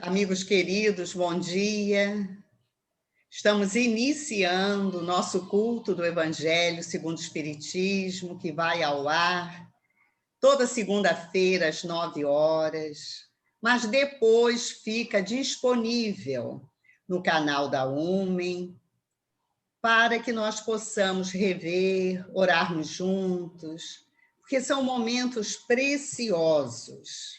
Amigos queridos, bom dia. Estamos iniciando o nosso culto do Evangelho segundo o Espiritismo, que vai ao ar toda segunda-feira às 9h, mas depois fica disponível no canal da UMEN, para que nós possamos rever, orarmos juntos, porque são momentos preciosos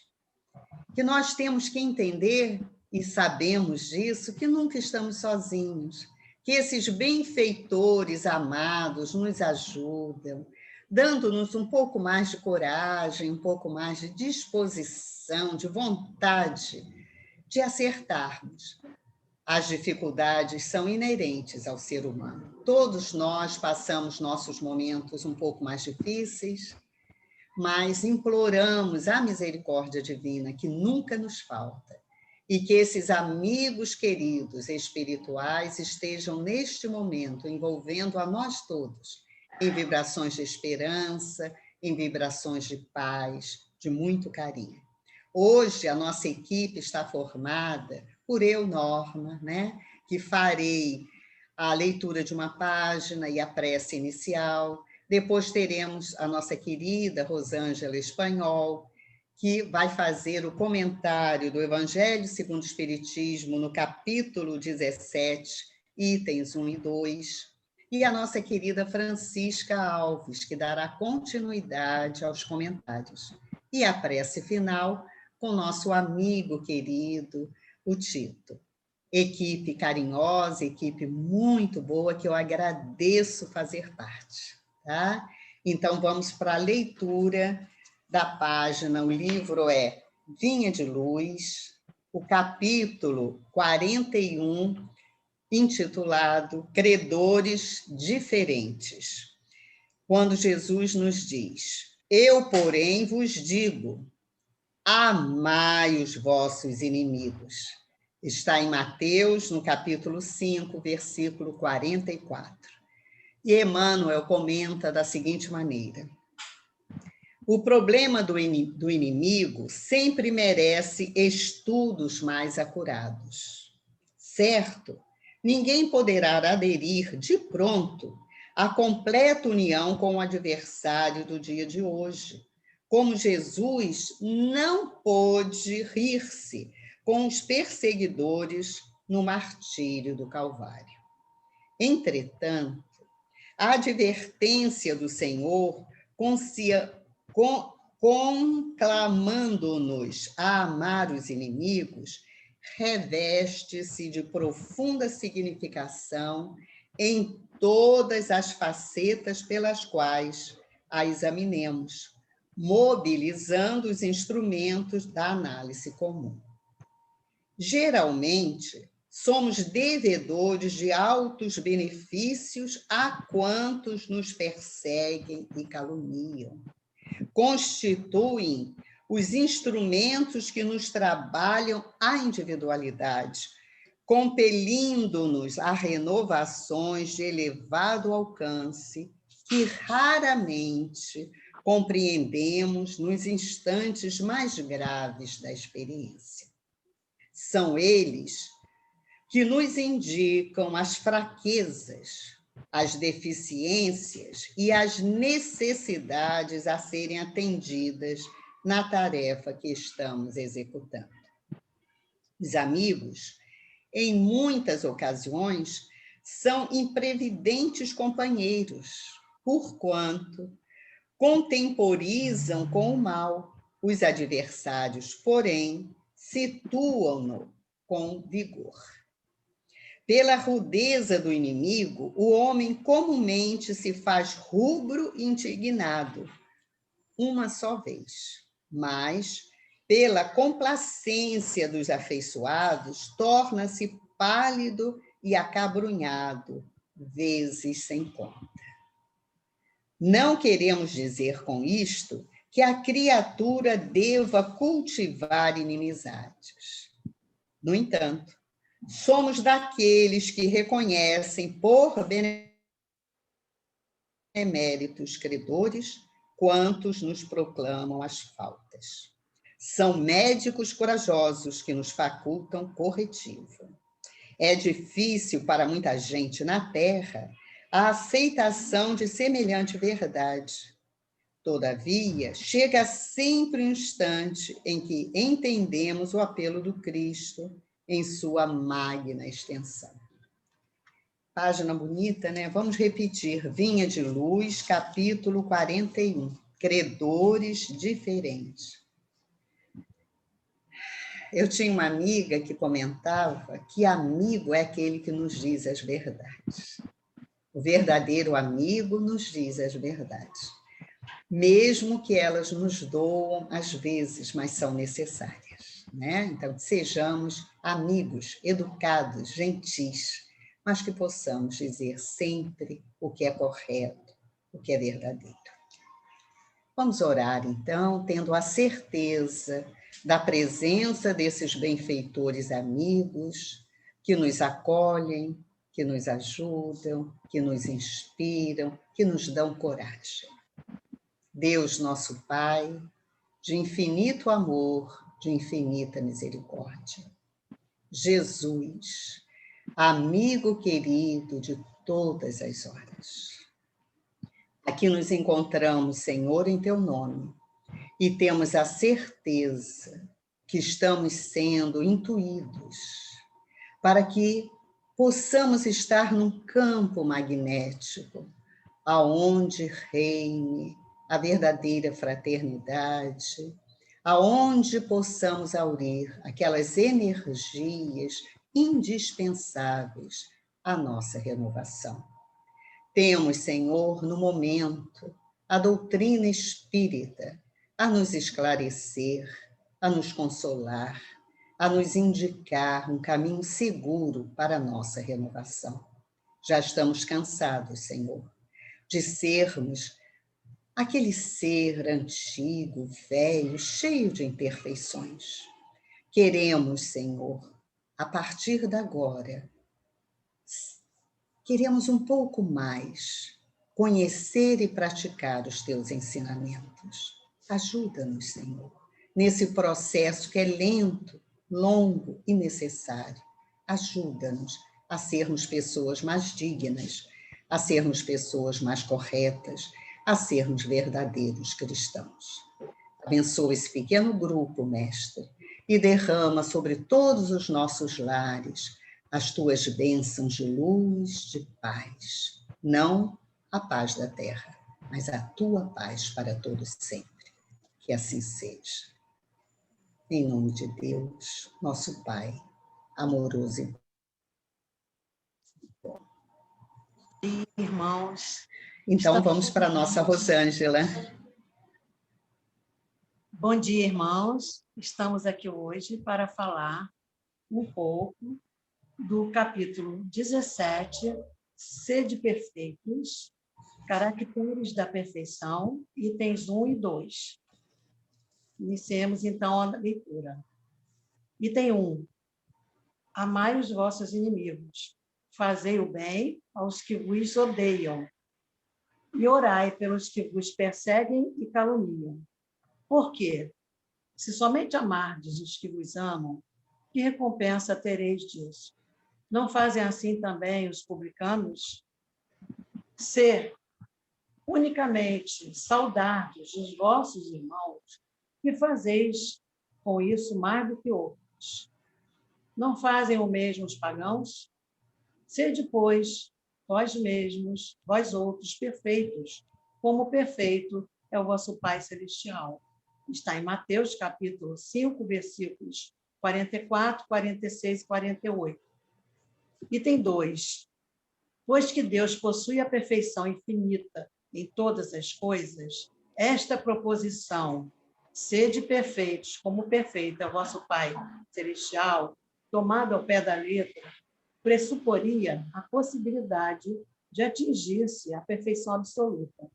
que nós temos que entender, e sabemos disso, que nunca estamos sozinhos, que esses benfeitores amados nos ajudam, dando-nos um pouco mais de coragem, um pouco mais de disposição, de vontade de acertarmos. As dificuldades são inerentes ao ser humano. Todos nós passamos nossos momentos um pouco mais difíceis, mas imploramos a misericórdia divina que nunca nos falta e que esses amigos queridos espirituais estejam neste momento envolvendo a nós todos em vibrações de esperança, em vibrações de paz, de muito carinho. Hoje a nossa equipe está formada por eu, Norma, que farei a leitura de uma página e a prece inicial. Depois teremos a nossa querida Rosângela Espanhol, que vai fazer o comentário do Evangelho segundo o Espiritismo no capítulo 17, itens 1 e 2. E a nossa querida Francisca Alves, que dará continuidade aos comentários. E a prece final com nosso amigo querido, o Tito. Equipe carinhosa, equipe muito boa, que eu agradeço fazer parte. Tá? Então, vamos para a leitura da página. O livro é Vinha de Luz, o capítulo 41, intitulado Credores Diferentes. Quando Jesus nos diz: Eu, porém, vos digo, amai os vossos inimigos. Está em Mateus, no capítulo 5, versículo 44. E Emmanuel comenta da seguinte maneira: o problema do inimigo sempre merece estudos mais acurados. Certo, ninguém poderá aderir de pronto à completa união com o adversário do dia de hoje, como Jesus não pôde rir-se com os perseguidores no martírio do Calvário. Entretanto, a advertência do Senhor, conclamando-nos a amar os inimigos, reveste-se de profunda significação em todas as facetas pelas quais a examinemos, mobilizando os instrumentos da análise comum. Geralmente, somos devedores de altos benefícios a quantos nos perseguem e caluniam. Constituem os instrumentos que nos trabalham a individualidade, compelindo-nos a renovações de elevado alcance que raramente compreendemos nos instantes mais graves da experiência. São eles que nos indicam as fraquezas, as deficiências e as necessidades a serem atendidas na tarefa que estamos executando. Os amigos, em muitas ocasiões, são imprevidentes companheiros, porquanto contemporizam com o mal. Os adversários, porém, situam-no com vigor. Pela rudeza do inimigo, o homem comumente se faz rubro e indignado, uma só vez, mas, pela complacência dos afeiçoados, torna-se pálido e acabrunhado, vezes sem conta. Não queremos dizer com isto que a criatura deva cultivar inimizades. No entanto, somos daqueles que reconhecem por beneméritos credores quantos nos proclamam as faltas. São médicos corajosos que nos facultam corretivo. É difícil para muita gente na Terra a aceitação de semelhante verdade. Todavia, chega sempre um instante em que entendemos o apelo do Cristo em sua magna extensão. Página bonita, né? Vamos repetir. Vinha de Luz, capítulo 41. Credores diferentes. Eu tinha uma amiga que comentava que amigo é aquele que nos diz as verdades. O verdadeiro amigo nos diz as verdades, mesmo que elas nos doam às vezes, mas são necessárias, né? Então, sejamos amigos, educados, gentis, mas que possamos dizer sempre o que é correto, o que é verdadeiro. Vamos orar, então, tendo a certeza da presença desses benfeitores amigos que nos acolhem, que nos ajudam, que nos inspiram, que nos dão coragem. Deus, nosso Pai, de infinito amor, de infinita misericórdia. Jesus, amigo querido de todas as horas. Aqui nos encontramos, Senhor, em teu nome, e temos a certeza que estamos sendo intuídos para que possamos estar num campo magnético, aonde reine a verdadeira fraternidade, aonde possamos aurir aquelas energias indispensáveis à nossa renovação. Temos, Senhor, no momento, a doutrina espírita a nos esclarecer, a nos consolar, a nos indicar um caminho seguro para a nossa renovação. Já estamos cansados, Senhor, de sermos aquele ser antigo, velho, cheio de imperfeições. Queremos, Senhor, a partir de agora, queremos um pouco mais conhecer e praticar os teus ensinamentos. Ajuda-nos, Senhor, nesse processo que é lento, longo e necessário. Ajuda-nos a sermos pessoas mais dignas, a sermos pessoas mais corretas, a sermos verdadeiros cristãos. Abençoa esse pequeno grupo, Mestre, e derrama sobre todos os nossos lares as tuas bênçãos de luz, de paz. Não a paz da terra, mas a tua paz para todos sempre. Que assim seja. Em nome de Deus, nosso Pai, amoroso e bom. Irmãos. Então, vamos para a nossa Rosângela. Bom dia, irmãos. Estamos aqui hoje para falar um pouco do capítulo 17, Sede Perfeitos, Caracteres da Perfeição, itens 1 e 2. Iniciemos, então, a leitura. Item 1. Amai os vossos inimigos, fazei o bem aos que vos odeiam, e orai pelos que vos perseguem e caluniam. Por quê? Se somente amardes os que vos amam, que recompensa tereis disso? Não fazem assim também os publicanos? Se unicamente saudardes os vossos irmãos, que fazeis com isso mais do que outros? Não fazem o mesmo os pagãos? Sede, pois, vós mesmos, vós outros, perfeitos, como perfeito é o vosso Pai Celestial. Está em Mateus, capítulo 5, versículos 44, 46 e 48. Item 2. Pois que Deus possui a perfeição infinita em todas as coisas, esta proposição, sede perfeitos, como perfeito é o vosso Pai Celestial, tomado ao pé da letra, pressuporia a possibilidade de atingir-se a perfeição absoluta.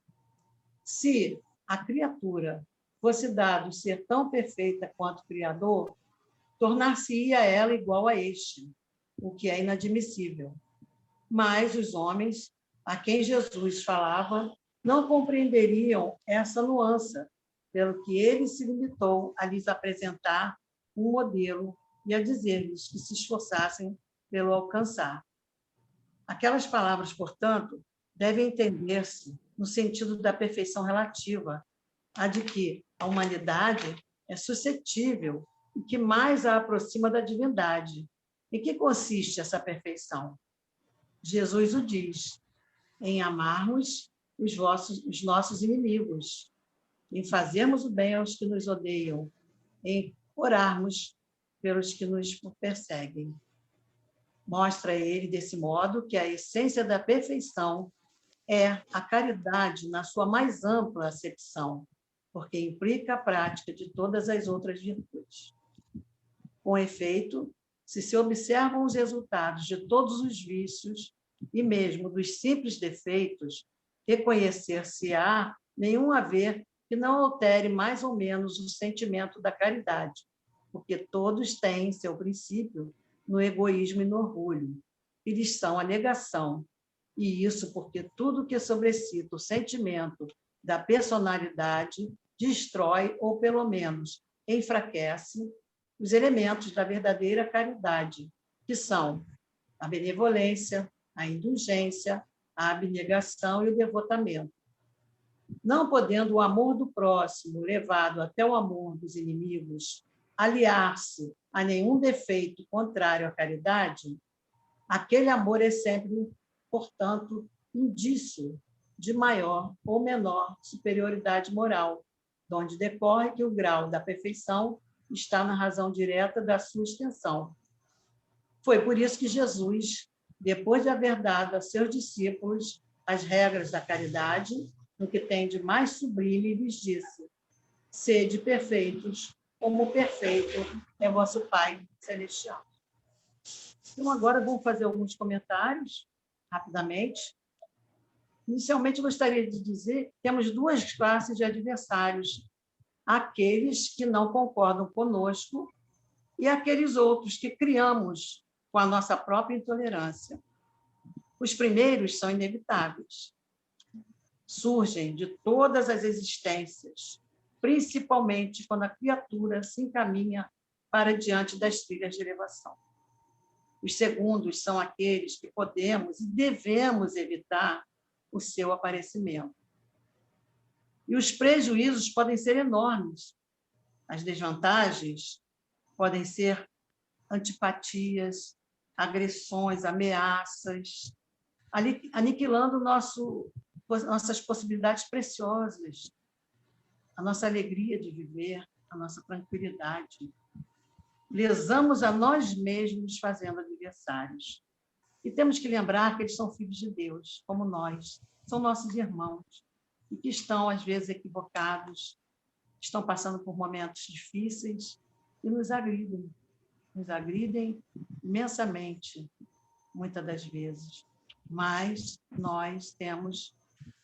Se a criatura fosse dado ser tão perfeita quanto o Criador, tornar-se-ia ela igual a este, o que é inadmissível. Mas os homens a quem Jesus falava não compreenderiam essa nuance, pelo que ele se limitou a lhes apresentar um modelo e a dizer-lhes que se esforçassem pelo alcançar. Aquelas palavras, portanto, devem entender-se no sentido da perfeição relativa, a de que a humanidade é suscetível e que mais a aproxima da divindade. Em que consiste essa perfeição? Jesus o diz: em amarmos os nossos inimigos, em fazermos o bem aos que nos odeiam, em orarmos pelos que nos perseguem. Mostra ele, desse modo, que a essência da perfeição é a caridade na sua mais ampla acepção, porque implica a prática de todas as outras virtudes. Com efeito, se observam os resultados de todos os vícios e mesmo dos simples defeitos, reconhecer-se-á nenhum haver que não altere mais ou menos o sentimento da caridade, porque todos têm seu princípio no egoísmo e no orgulho, e lhes são a negação. E isso porque tudo que sobrecita o sentimento da personalidade destrói, ou pelo menos enfraquece, os elementos da verdadeira caridade, que são a benevolência, a indulgência, a abnegação e o devotamento. Não podendo o amor do próximo, levado até o amor dos inimigos, aliar-se a nenhum defeito contrário à caridade, aquele amor é sempre, portanto, indício de maior ou menor superioridade moral, de onde decorre que o grau da perfeição está na razão direta da sua extensão. Foi por isso que Jesus, depois de haver dado a seus discípulos as regras da caridade, no que tem de mais sublime, lhes disse: sede perfeitos, como perfeito é vosso Pai Celestial. Então, agora vamos fazer alguns comentários, rapidamente. Inicialmente, gostaria de dizer que temos duas classes de adversários: aqueles que não concordam conosco e aqueles outros que criamos com a nossa própria intolerância. Os primeiros são inevitáveis. Surgem de todas as existências, principalmente quando a criatura se encaminha para diante das trilhas de elevação. Os segundos são aqueles que podemos e devemos evitar o seu aparecimento. E os prejuízos podem ser enormes. As desvantagens podem ser antipatias, agressões, ameaças, aniquilando nossas possibilidades preciosas, a nossa alegria de viver, a nossa tranquilidade. Lesamos a nós mesmos fazendo adversários. E temos que lembrar que eles são filhos de Deus, como nós, são nossos irmãos, e que estão, às vezes, equivocados, estão passando por momentos difíceis e nos agridem imensamente, muitas das vezes. Mas nós temos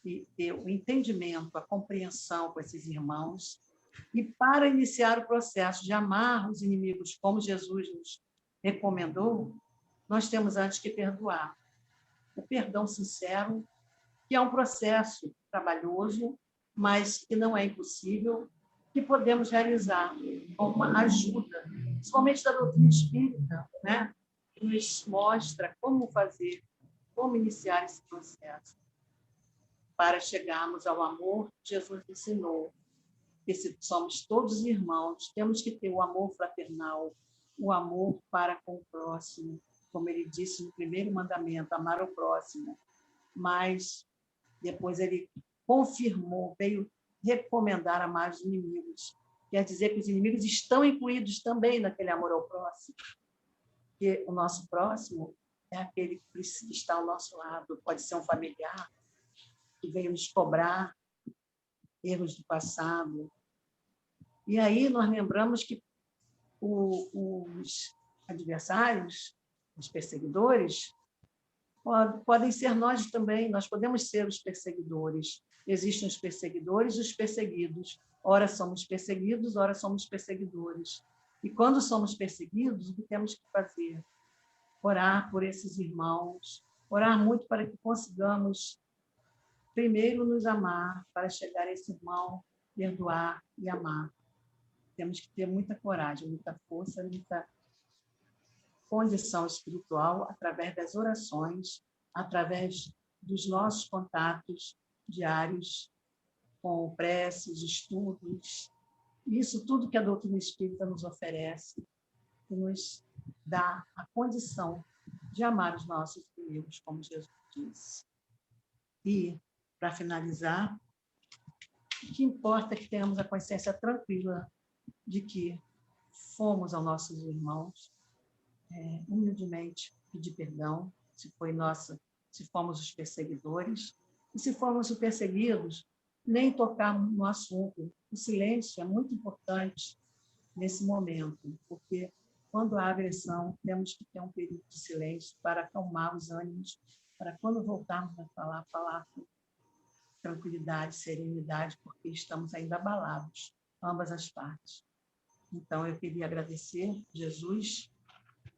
que ter o entendimento, a compreensão com esses irmãos, e para iniciar o processo de amar os inimigos como Jesus nos recomendou, nós temos antes que perdoar. O perdão sincero, que é um processo trabalhoso, mas que não é impossível, que podemos realizar com uma ajuda, principalmente da doutrina espírita, né? Que nos mostra como fazer, como iniciar esse processo. Para chegarmos ao amor, Jesus ensinou que se somos todos irmãos, temos que ter o amor fraternal, o amor para com o próximo, como ele disse no primeiro mandamento, amar o próximo. Mas depois ele confirmou, veio recomendar amar os inimigos. Quer dizer que os inimigos estão incluídos também naquele amor ao próximo. Porque o nosso próximo é aquele que está ao nosso lado, pode ser um familiar que veio nos cobrar erros do passado. E aí nós lembramos que os adversários, os perseguidores, podem ser nós também, nós podemos ser os perseguidores. Existem os perseguidores e os perseguidos. Ora somos perseguidos, ora somos perseguidores. E quando somos perseguidos, o que temos que fazer? Orar por esses irmãos, orar muito para que consigamos primeiro nos amar, para chegar a esse irmão perdoar e amar. Temos que ter muita coragem, muita força, muita condição espiritual através das orações, através dos nossos contatos diários com preces, estudos. Isso tudo que a doutrina espírita nos oferece, que nos dá a condição de amar os nossos inimigos, como Jesus disse. E, para finalizar, o que importa é que tenhamos a consciência tranquila de que fomos aos nossos irmãos, humildemente pedir perdão, se fomos os perseguidores, e se formos os perseguidos, nem tocar no assunto. O silêncio é muito importante nesse momento, porque quando há agressão, temos que ter um período de silêncio para acalmar os ânimos, para quando voltarmos a falar com tranquilidade, serenidade, porque estamos ainda abalados, ambas as partes. Então, eu queria agradecer, Jesus.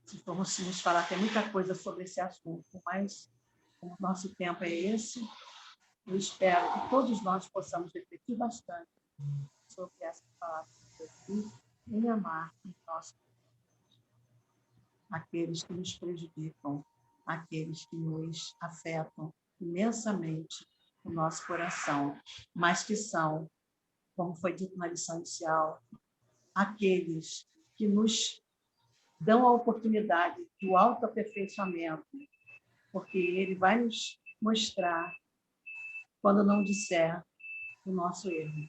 Se formos nos falar, tem muita coisa sobre esse assunto, mas como o nosso tempo é esse, eu espero que todos nós possamos refletir bastante sobre essa palavra de Jesus, em amar aqueles que nos prejudicam, aqueles que nos afetam imensamente o nosso coração, mas que são, como foi dito na lição inicial, aqueles que nos dão a oportunidade do autoaperfeiçoamento, porque ele vai nos mostrar quando não disser o nosso erro.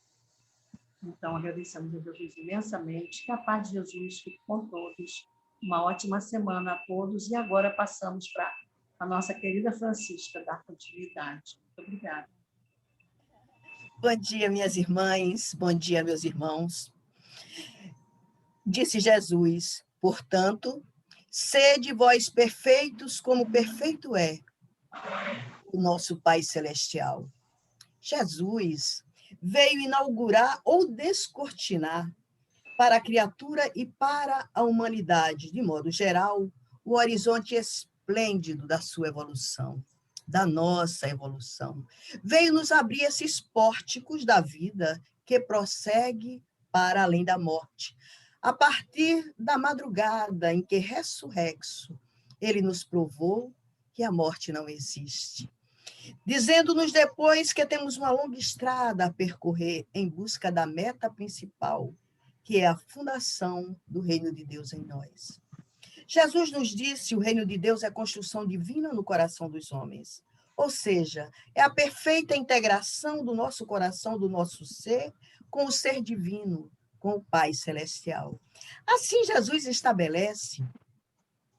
Então, agradecemos a Jesus imensamente, que a paz de Jesus fique com todos. Uma ótima semana a todos, e agora passamos para a nossa querida Francisca dar continuidade. Muito obrigada. Bom dia, minhas irmãs, bom dia, meus irmãos. Disse Jesus, portanto, sede vós perfeitos como perfeito é o nosso Pai Celestial. Jesus veio inaugurar ou descortinar para a criatura e para a humanidade, de modo geral, o horizonte esplêndido da sua evolução, da nossa evolução. Veio nos abrir esses pórticos da vida que prossegue para além da morte. A partir da madrugada em que, ressurrexo, ele nos provou que a morte não existe, dizendo-nos depois que temos uma longa estrada a percorrer em busca da meta principal, que é a fundação do reino de Deus em nós. Jesus nos disse: o reino de Deus é construção divina no coração dos homens. Ou seja, é a perfeita integração do nosso coração, do nosso ser, com o ser divino, com o Pai Celestial. Assim, Jesus estabelece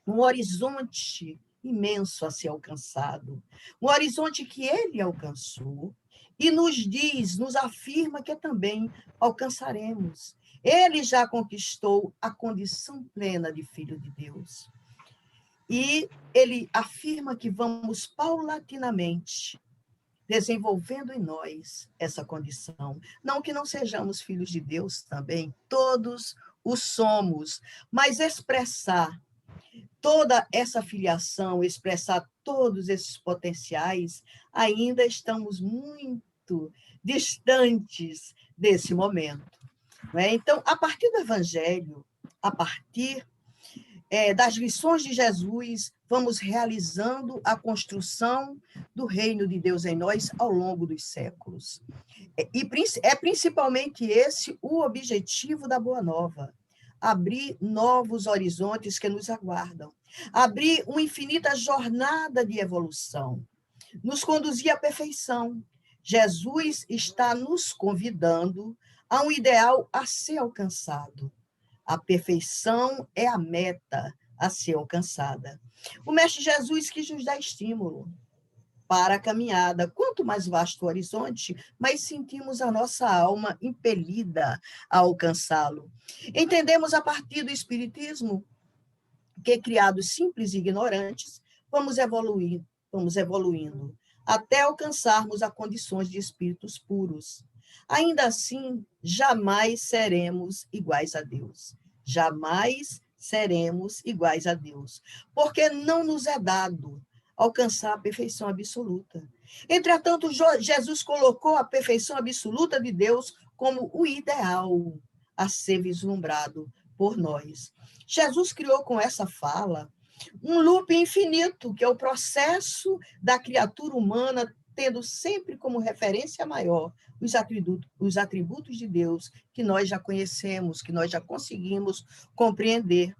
um horizonte imenso a ser alcançado, um horizonte que ele alcançou e nos diz, nos afirma que também alcançaremos. Ele já conquistou a condição plena de filho de Deus. E ele afirma que vamos paulatinamente desenvolvendo em nós essa condição. Não que não sejamos filhos de Deus também, todos o somos, mas expressar toda essa filiação, expressar todos esses potenciais, ainda estamos muito distantes desse momento. Não é? Então, a partir do Evangelho, a partir das lições de Jesus, vamos realizando a construção do reino de Deus em nós ao longo dos séculos. E é principalmente esse o objetivo da Boa Nova: abrir novos horizontes que nos aguardam, abrir uma infinita jornada de evolução, nos conduzir à perfeição. Jesus está nos convidando a um ideal a ser alcançado. A perfeição é a meta a ser alcançada. O Mestre Jesus quis nos dar estímulo para a caminhada. Quanto mais vasto o horizonte, mais sentimos a nossa alma impelida a alcançá-lo. Entendemos a partir do Espiritismo que, criados simples e ignorantes, vamos evoluindo até alcançarmos as condições de espíritos puros. Ainda assim, jamais seremos iguais a Deus. Jamais seremos iguais a Deus, porque não nos é dado alcançar a perfeição absoluta. Entretanto, Jesus colocou a perfeição absoluta de Deus como o ideal a ser vislumbrado por nós. Jesus criou com essa fala um loop infinito, que é o processo da criatura humana tendo sempre como referência maior os atributos de Deus que nós já conhecemos, que nós já conseguimos compreender.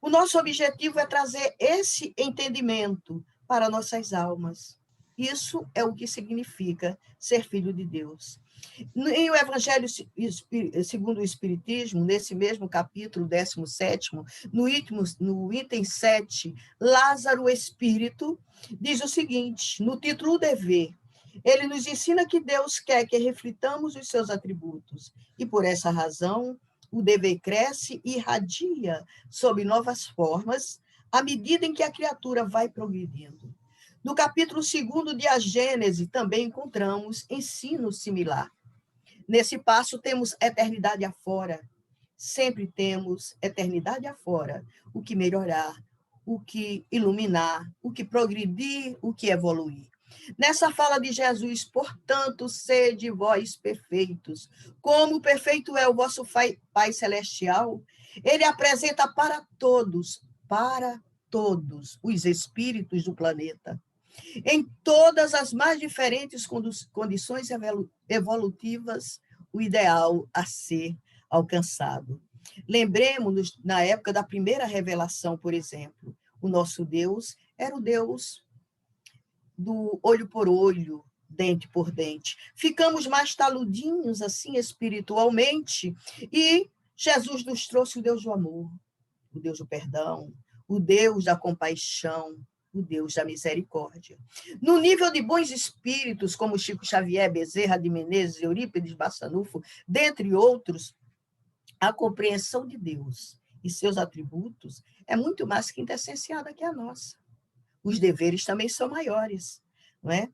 O nosso objetivo é trazer esse entendimento para nossas almas. Isso é o que significa ser filho de Deus. Em o Evangelho segundo o Espiritismo, nesse mesmo capítulo 17º, no item 7, Lázaro o Espírito, diz o seguinte, no título O Dever, ele nos ensina que Deus quer que reflitamos os seus atributos, e por essa razão, o dever cresce e irradia sob novas formas, à medida em que a criatura vai progredindo. No capítulo 2º de A Gênese, também encontramos ensino similar. Nesse passo, temos eternidade afora. Sempre temos eternidade afora. O que melhorar, o que iluminar, o que progredir, o que evoluir. Nessa fala de Jesus, portanto, sede vós perfeitos, como perfeito é o vosso Pai Celestial, ele apresenta para todos os espíritos do planeta, em todas as mais diferentes condições evolutivas, o ideal a ser alcançado. Lembremos-nos, na época da primeira revelação, por exemplo, o nosso Deus era o Deus do olho por olho, dente por dente. Ficamos mais taludinhos, assim, espiritualmente, e Jesus nos trouxe o Deus do amor, o Deus do perdão, o Deus da compaixão, o Deus da misericórdia. No nível de bons espíritos, como Chico Xavier, Bezerra de Menezes, Eurípides Bassanufo, dentre outros, a compreensão de Deus e seus atributos é muito mais quintessenciada que a nossa. Os deveres também são maiores, não é?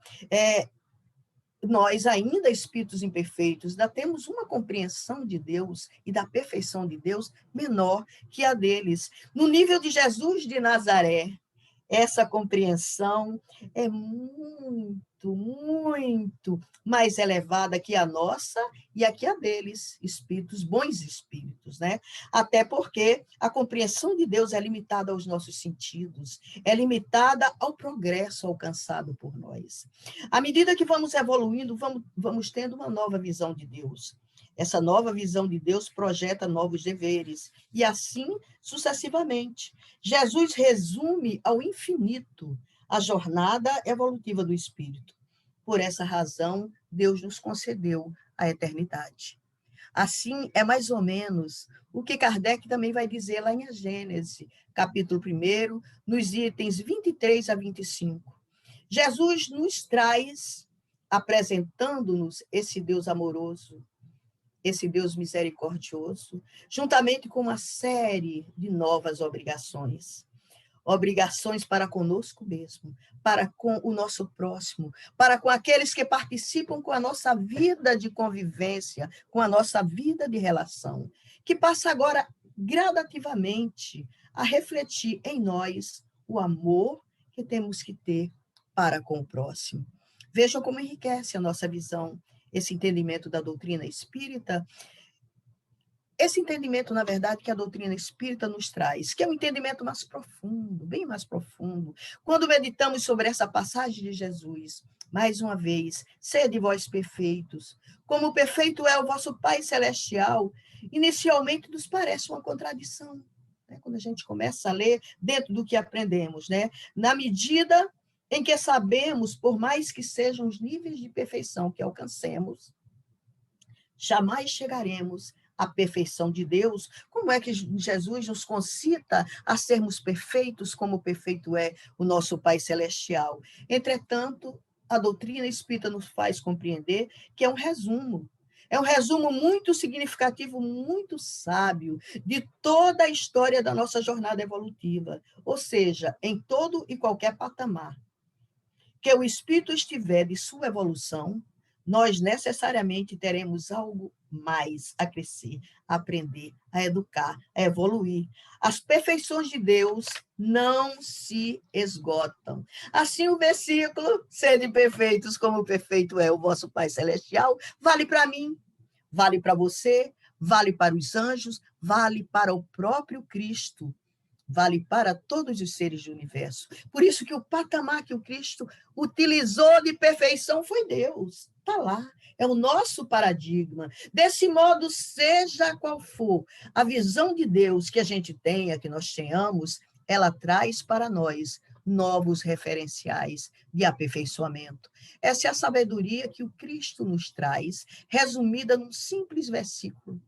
Nós, ainda espíritos imperfeitos, ainda temos uma compreensão de Deus e da perfeição de Deus menor que a deles. No nível de Jesus de Nazaré, essa compreensão é muito mais elevada que a nossa e a que a deles, espíritos, bons espíritos, né? Até porque a compreensão de Deus é limitada aos nossos sentidos, é limitada ao progresso alcançado por nós. À medida que vamos evoluindo, vamos tendo uma nova visão de Deus. Essa nova visão de Deus projeta novos deveres, e assim sucessivamente. Jesus resume ao infinito a jornada evolutiva do espírito. Por essa razão, Deus nos concedeu a eternidade. Assim, é mais ou menos o que Kardec também vai dizer lá em A Gênese, capítulo 1, nos itens 23 a 25. Jesus nos traz, apresentando-nos esse Deus amoroso, esse Deus misericordioso, juntamente com uma série de novas obrigações. Obrigações para conosco mesmo, para com o nosso próximo, para com aqueles que participam com a nossa vida de convivência, com a nossa vida de relação, que passa agora gradativamente a refletir em nós o amor que temos que ter para com o próximo. Vejam como enriquece a nossa visão, esse entendimento da doutrina espírita, esse entendimento, na verdade, que a doutrina espírita nos traz, que é um entendimento mais profundo, bem mais profundo. Quando meditamos sobre essa passagem de Jesus, mais uma vez, sede vós perfeitos, como perfeito é o vosso Pai Celestial, inicialmente nos parece uma contradição, né? Quando a gente começa a ler dentro do que aprendemos, né? Na medida em que sabemos, por mais que sejam os níveis de perfeição que alcancemos, jamais chegaremos à perfeição de Deus. Como é que Jesus nos concita a sermos perfeitos, como perfeito é o nosso Pai Celestial? Entretanto, a doutrina espírita nos faz compreender que é um resumo muito significativo, muito sábio, de toda a história da nossa jornada evolutiva, ou seja, em todo e qualquer patamar que o espírito estiver de sua evolução, nós necessariamente teremos algo mais a crescer, a aprender, a educar, a evoluir. As perfeições de Deus não se esgotam. Assim, o versículo, sede perfeitos como perfeito é o vosso Pai Celestial, vale para mim, Vale para você, vale para os anjos, vale para o próprio Cristo, vale para todos os seres do universo. Por isso que o patamar que o Cristo utilizou de perfeição foi Deus. Está lá. É o nosso paradigma. Desse modo, seja qual for a visão de Deus que a gente tenha, que nós tenhamos, ela traz para nós novos referenciais de aperfeiçoamento. Essa é a sabedoria que o Cristo nos traz, resumida num simples versículo.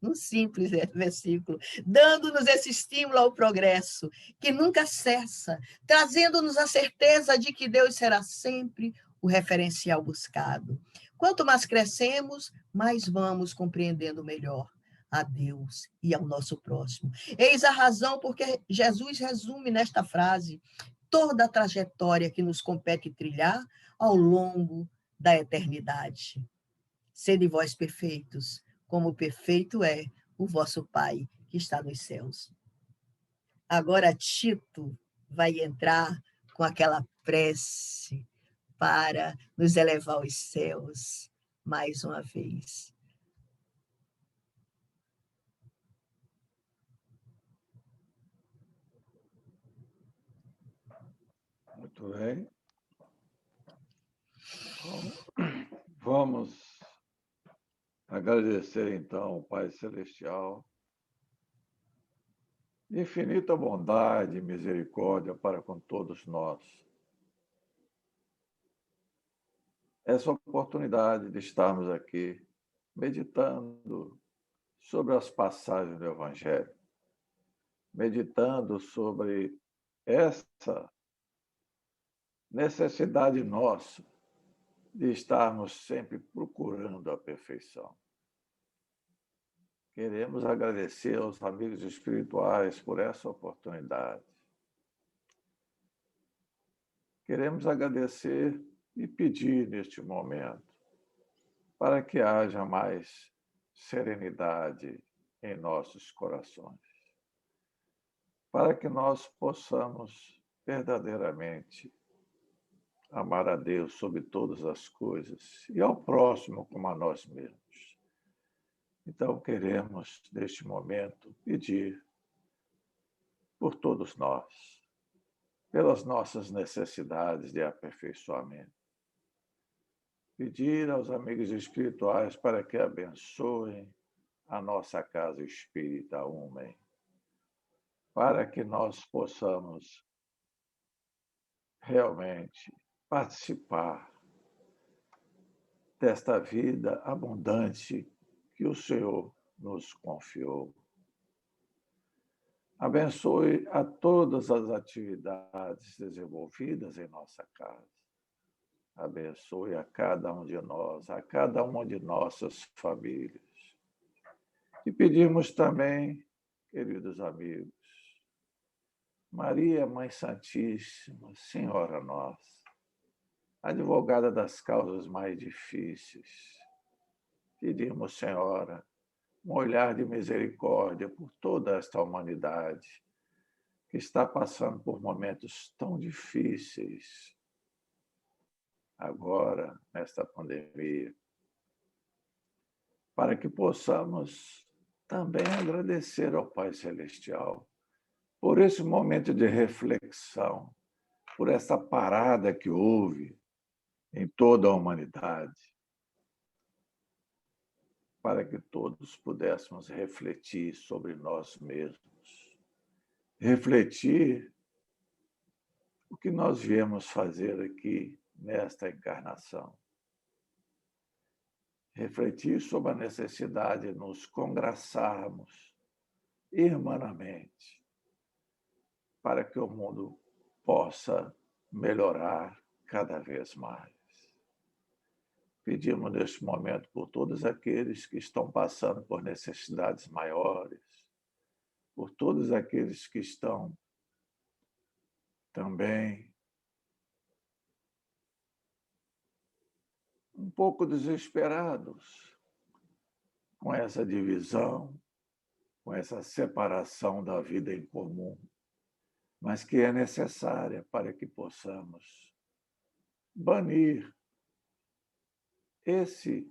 Num simples versículo, dando-nos esse estímulo ao progresso, que nunca cessa, trazendo-nos a certeza de que Deus será sempre o referencial buscado. Quanto mais crescemos, mais vamos compreendendo melhor a Deus e ao nosso próximo. Eis a razão porque Jesus resume nesta frase toda a trajetória que nos compete trilhar ao longo da eternidade. Sede vós perfeitos, como perfeito é o vosso Pai que está nos céus. Agora Tito vai entrar com aquela prece para nos elevar aos céus mais uma vez. Muito bem. Vamos agradecer, então, ao Pai Celestial, infinita bondade e misericórdia para com todos nós. Essa oportunidade de estarmos aqui meditando sobre as passagens do Evangelho, meditando sobre essa necessidade nossa de estarmos sempre procurando a perfeição. Queremos agradecer aos amigos espirituais por essa oportunidade. Queremos agradecer e pedir neste momento para que haja mais serenidade em nossos corações, para que nós possamos verdadeiramente amar a Deus sobre todas as coisas e ao próximo como a nós mesmos. Então, queremos, neste momento, pedir por todos nós, pelas nossas necessidades de aperfeiçoamento. Pedir aos amigos espirituais para que abençoem a nossa casa espírita Umen, para que nós possamos realmente participar desta vida abundante que o Senhor nos confiou. Abençoe a todas as atividades desenvolvidas em nossa casa. Abençoe a cada um de nós, a cada uma de nossas famílias. E pedimos também, queridos amigos, Maria, Mãe Santíssima, Senhora nossa, advogada das causas mais difíceis, pedimos, Senhora, um olhar de misericórdia por toda esta humanidade que está passando por momentos tão difíceis agora, nesta pandemia, para que possamos também agradecer ao Pai Celestial por esse momento de reflexão, por essa parada que houve em toda a humanidade, para que todos pudéssemos refletir sobre nós mesmos, refletir o que nós viemos fazer aqui nesta encarnação, refletir sobre a necessidade de nos congraçarmos irmanamente para que o mundo possa melhorar cada vez mais. Pedimos neste momento por todos aqueles que estão passando por necessidades maiores, por todos aqueles que estão também um pouco desesperados com essa divisão, com essa separação da vida em comum, mas que é necessária para que possamos banir esse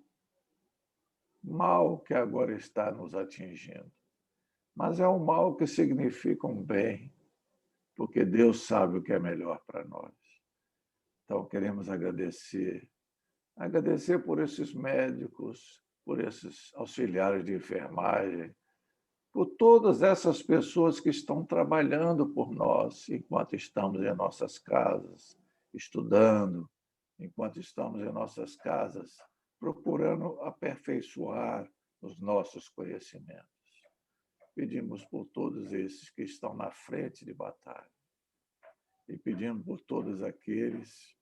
mal que agora está nos atingindo. Mas é um mal que significa um bem, porque Deus sabe o que é melhor para nós. Então, queremos agradecer. Agradecer por esses médicos, por esses auxiliares de enfermagem, por todas essas pessoas que estão trabalhando por nós enquanto estamos em nossas casas, estudando, enquanto estamos em nossas casas, procurando aperfeiçoar os nossos conhecimentos. Pedimos por todos esses que estão na frente de batalha e pedimos por todos aqueles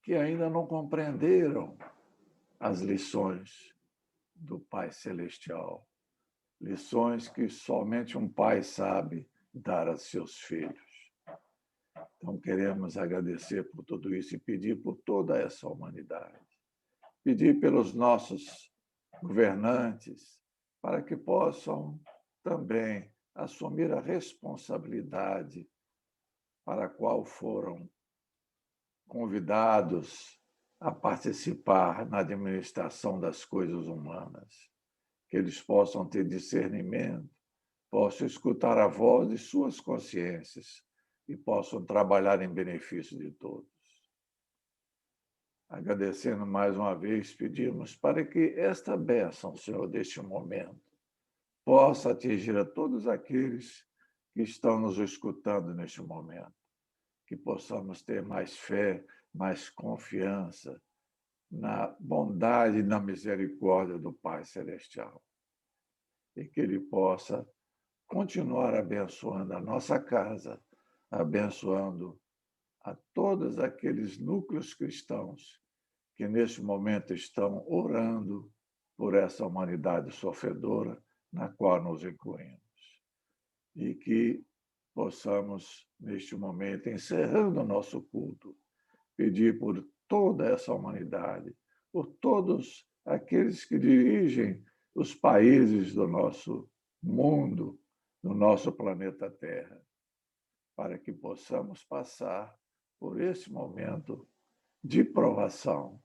que ainda não compreenderam as lições do Pai Celestial, lições que somente um pai sabe dar a seus filhos. Então, queremos agradecer por tudo isso e pedir por toda essa humanidade. Pedir pelos nossos governantes para que possam também assumir a responsabilidade para a qual foram convidados a participar na administração das coisas humanas. Que eles possam ter discernimento, possam escutar a voz de suas consciências e possam trabalhar em benefício de todos. Agradecendo mais uma vez, pedimos para que esta bênção, Senhor, deste momento, possa atingir a todos aqueles que estão nos escutando neste momento. Que possamos ter mais fé, mais confiança na bondade e na misericórdia do Pai Celestial. E que Ele possa continuar abençoando a nossa casa, abençoando a todos aqueles núcleos cristãos que neste momento estão orando por essa humanidade sofredora na qual nos incluímos. E que possamos, neste momento, encerrando o nosso culto, pedir por toda essa humanidade, por todos aqueles que dirigem os países do nosso mundo, do nosso planeta Terra, para que possamos passar por esse momento de provação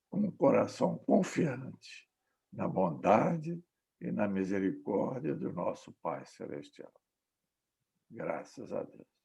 com um coração confiante na bondade e na misericórdia do nosso Pai Celestial. Graças a Deus.